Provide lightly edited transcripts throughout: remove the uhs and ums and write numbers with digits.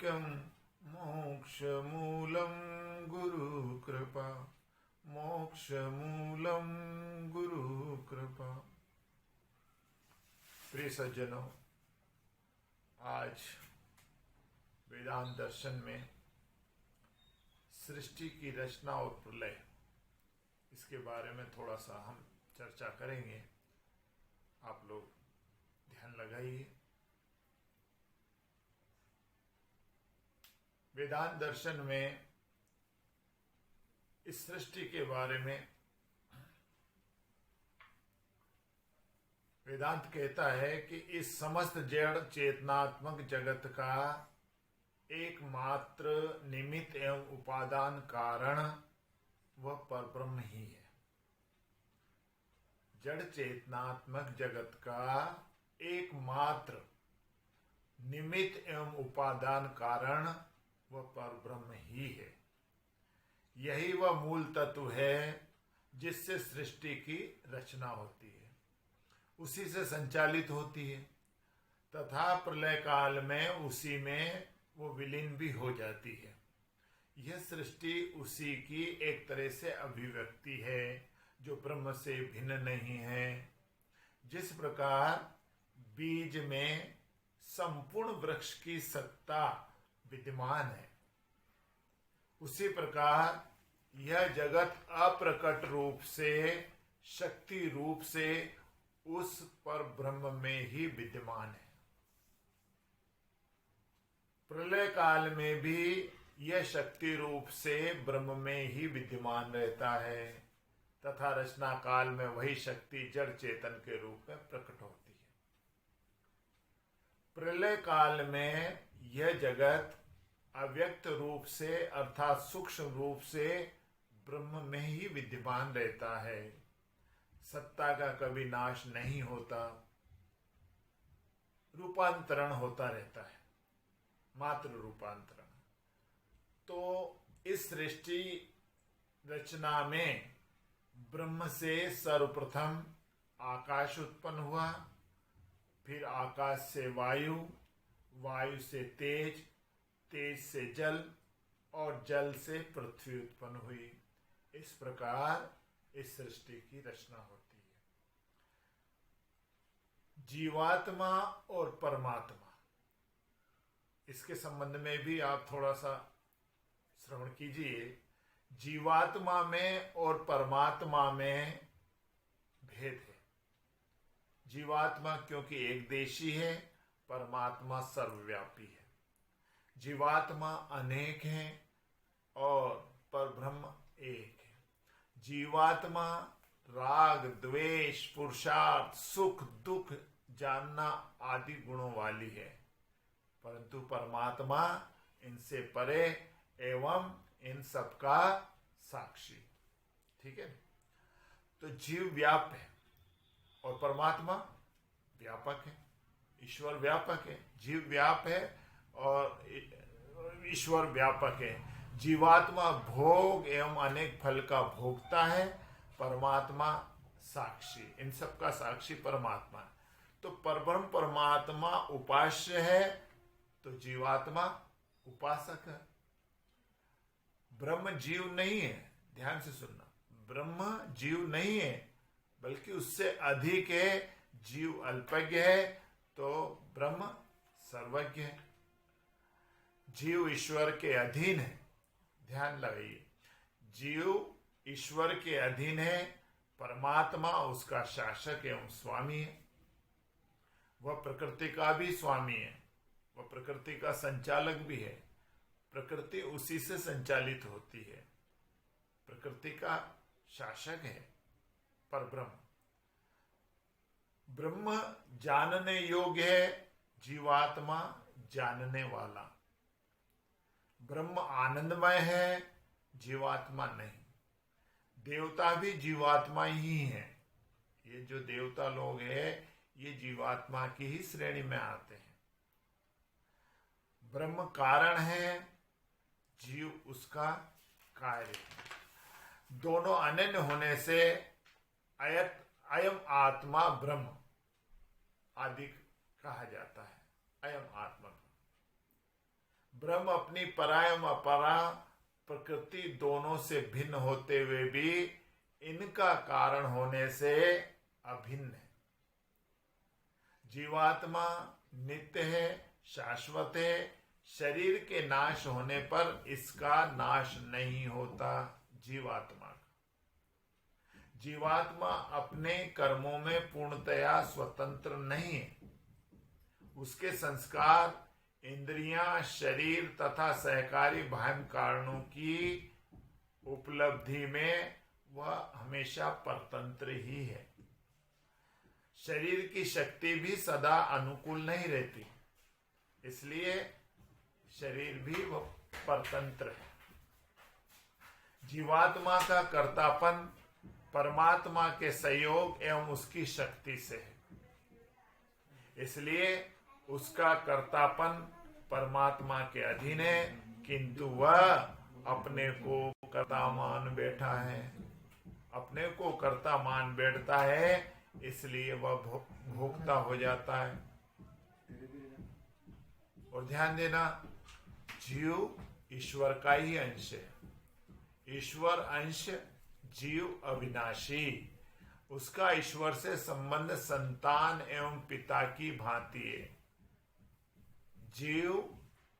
ऐक्यं मोक्षमूलं गुरुकृपा, मोक्षमूलं गुरुकृपा। प्रिय सज्जनों, आज वेदांत दर्शन में सृष्टि की रचना और प्रलय, इसके बारे में थोड़ा सा हम चर्चा करेंगे। आप लोग ध्यान लगाइए। वेदांत दर्शन में इस सृष्टि के बारे में वेदांत कहता है कि इस समस्त जड़ चेतनात्मक जगत का एकमात्र निमित्त एवं उपादान कारण वह परब्रह्म ही है। जड़ चेतनात्मक जगत का एकमात्र निमित्त एवं उपादान कारण वह परब्रह्म ही है। यही वह मूल तत्व है जिससे सृष्टि की रचना होती है, उसी से संचालित होती है तथा प्रलय काल में उसी में वो विलीन भी हो जाती है। यह सृष्टि उसी की एक तरह से अभिव्यक्ति है जो ब्रह्म से भिन्न नहीं है। जिस प्रकार बीज में संपूर्ण वृक्ष की सत्ता विद्यमान है, उसी प्रकार यह जगत अप्रकट रूप से शक्ति रूप से उस पर ब्रह्म में ही विद्यमान है। प्रलय काल में भी यह शक्ति रूप से ब्रह्म में ही विद्यमान रहता है तथा रचना काल में वही शक्ति जड़ चेतन के रूप में प्रकट होती है। प्रलय काल में यह जगत अव्यक्त रूप से अर्थात सूक्ष्म रूप से ब्रह्म में ही विद्यमान रहता है। सत्ता का कभी नाश नहीं होता, रूपांतरण होता रहता है, मात्र रूपांतरण। तो इस सृष्टि रचना में ब्रह्म से सर्वप्रथम आकाश उत्पन्न हुआ, फिर आकाश से वायु, वायु से तेज, तेज से जल और जल से पृथ्वी उत्पन्न हुई। इस प्रकार इस सृष्टि की रचना होती है। जीवात्मा और परमात्मा, इसके संबंध में भी आप थोड़ा सा श्रवण कीजिए। जीवात्मा में और परमात्मा में भेद है। जीवात्मा क्योंकि एक देशी है, परमात्मा सर्वव्यापी है। जीवात्मा अनेक हैं और परब्रह्म एक है। जीवात्मा राग, द्वेष, पुरुषार्थ, सुख, दुख जानना आदि गुणों वाली है, परंतु परमात्मा इनसे परे एवं इन सबका साक्षी। ठीक है। तो जीव व्याप है और परमात्मा व्यापक है। ईश्वर व्यापक है, जीव व्याप है और ईश्वर व्यापक है। जीवात्मा भोग एवं अनेक फल का भोगता है, परमात्मा साक्षी, इन सब का साक्षी परमात्मा है। तो परब्रह्म परमात्मा उपास्य है, तो जीवात्मा उपासक है। ब्रह्म जीव नहीं है, ध्यान से सुनना। ब्रह्म जीव नहीं है, बल्कि उससे अधिक है। जीव अल्पज्ञ है तो ब्रह्म सर्वज्ञ है। जीव ईश्वर के अधीन है, ध्यान लगाइए। जीव ईश्वर के अधीन है, परमात्मा उसका शासक एवं स्वामी है। वह प्रकृति का भी स्वामी है, वह प्रकृति का संचालक भी है। प्रकृति उसी से संचालित होती है, प्रकृति का शासक है परब्रह्म। ब्रह्म जानने योग्य है, जीवात्मा जानने वाला। ब्रह्म आनंदमय है, जीवात्मा नहीं। देवता भी जीवात्मा ही है। ये जो देवता लोग हैं, ये जीवात्मा की ही श्रेणी में आते हैं। ब्रह्म कारण है, जीव उसका कार्य है। दोनों अनन्य होने से अयम आत्मा ब्रह्म आदि कहा जाता है। अयम आत्मा ब्रह्म अपनी परा एवं अपरा प्रकृति दोनों से भिन्न होते हुए भी इनका कारण होने से अभिन्न है। जीवात्मा नित्य है, शाश्वत है। शरीर के नाश होने पर इसका नाश नहीं होता। जीवात्मा अपने कर्मों में पूर्णतया स्वतंत्र नहीं है। उसके संस्कार, इंद्रियां, शरीर तथा सहकारी बाह्य कारणों की उपलब्धि में वह हमेशा परतंत्र ही है। शरीर की शक्ति भी सदा अनुकूल नहीं रहती, इसलिए शरीर भी वह परतंत्र है। जीवात्मा का कर्तापन परमात्मा के सहयोग एवं उसकी शक्ति से है, इसलिए उसका कर्तापन परमात्मा के अधीन है, किंतु वह अपने को कर्ता मान बैठा है। अपने को कर्ता मान बैठता है, इसलिए वह भोक्ता हो जाता है। और ध्यान देना, जीव ईश्वर का ही अंश है। ईश्वर अंश, जीव अविनाशी। उसका ईश्वर से संबंध संतान एवं पिता की भांति है। जीव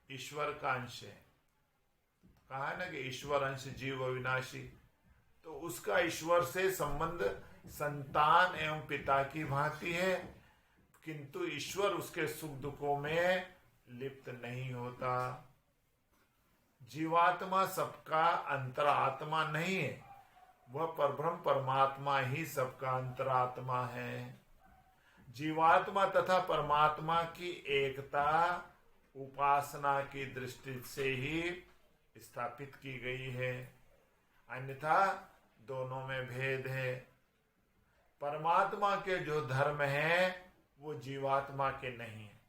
ईश्वर का अंश है। कहा है ना कि ईश्वर अंश जीव अविनाशी, तो उसका ईश्वर से संबंध संतान एवं पिता की भांति है, किंतु ईश्वर उसके सुख दुखों में लिप्त नहीं होता। जीवात्मा सबका अंतरात्मा नहीं है, वह परब्रह्म परमात्मा ही सबका अंतरात्मा है। जीवात्मा तथा परमात्मा की एकता उपासना की दृष्टि से ही स्थापित की गई है, अन्यथा दोनों में भेद है। परमात्मा के जो धर्म हैं वो जीवात्मा के नहीं है।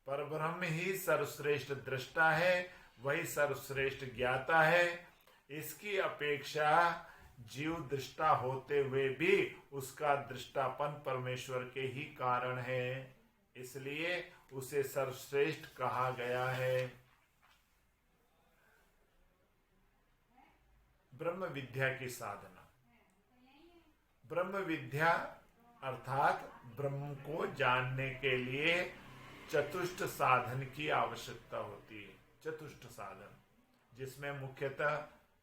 परब्रह्म ही सर्वश्रेष्ठ दृष्टा है, वही सर्वश्रेष्ठ ज्ञाता है। इसकी अपेक्षा जीव दृष्टा होते हुए भी उसका दृष्टापन परमेश्वर के ही कारण है, इसलिए उसे सर्वश्रेष्ठ कहा गया है। ब्रह्म विद्या की साधना। ब्रह्म विद्या अर्थात ब्रह्म को जानने के लिए चतुष्ट साधन की आवश्यकता होती है। चतुष्ट साधन, जिसमें मुख्यतः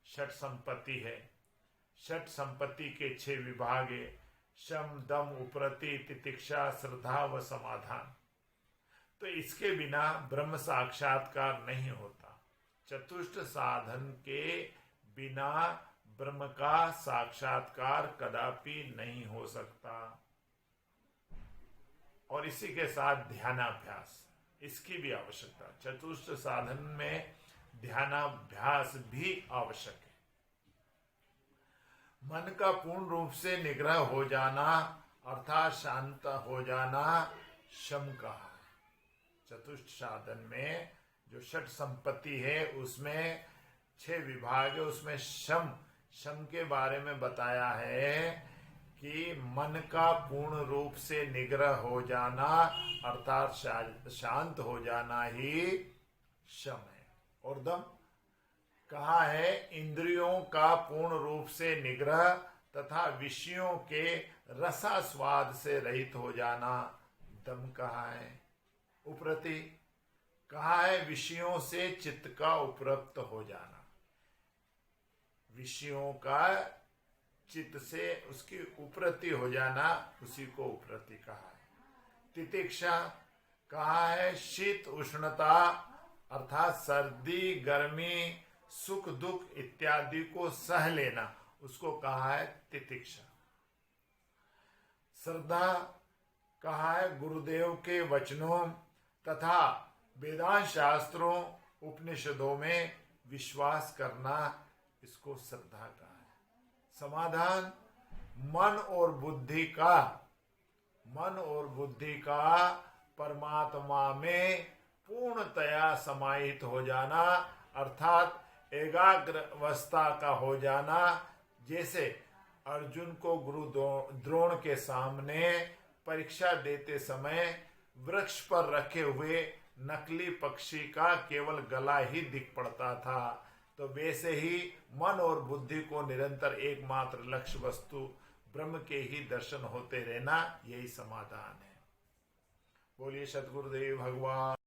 षट संपत्ति है। षट संपत्ति के 6 विभाग है: शम, दम, उपरति, तितिक्षा, श्रद्धा व समाधान। तो इसके बिना ब्रह्म साक्षात्कार नहीं होता। चतुष्ट साधन के बिना ब्रह्म का साक्षात्कार कदापि नहीं हो सकता। और इसी के साथ ध्यानाभ्यास, इसकी भी आवश्यकता। चतुष्ट साधन में ध्यानाभ्यास भी आवश्यक है। मन का पूर्ण रूप से निग्रह हो जाना अर्थात शांत हो जाना शम कहा है। चतुष्ट साधन में जो षट संपत्ति है उसमें 6 विभाग है, उसमें शम के बारे में बताया है कि मन का पूर्ण रूप से निग्रह हो जाना अर्थात शांत हो जाना ही शम है। और दम कहा है इंद्रियों का पूर्ण रूप से निग्रह तथा विषयों के रसास्वाद से रहित हो जाना दम कहा है। उपरति कहा है विषयों से चित्त का उपरक्त हो जाना। विषयों का चित्त से उसकी उपरति हो जाना, उसी को उपरति कहा है। तितिक्षा कहा है शीत उष्णता अर्थात सर्दी गर्मी सुख दुख इत्यादि को सह लेना, उसको कहा है तितिक्षा। श्रद्धा कहा है गुरुदेव के वचनों तथा वेदांत शास्त्रों उपनिषदों में विश्वास करना, इसको श्रद्धा कहा है। समाधान मन और बुद्धि का परमात्मा में पूर्णतया समाहित हो जाना अर्थात एकाग्र अवस्था का हो जाना। जैसे अर्जुन को गुरु द्रोण के सामने परीक्षा देते समय वृक्ष पर रखे हुए नकली पक्षी का केवल गला ही दिख पड़ता था। तो वैसे ही मन और बुद्धि को निरंतर एकमात्र लक्ष्य वस्तु ब्रह्म के ही दर्शन होते रहना, यही समाधान है। बोलिए सद्गुरुदेव भगवान।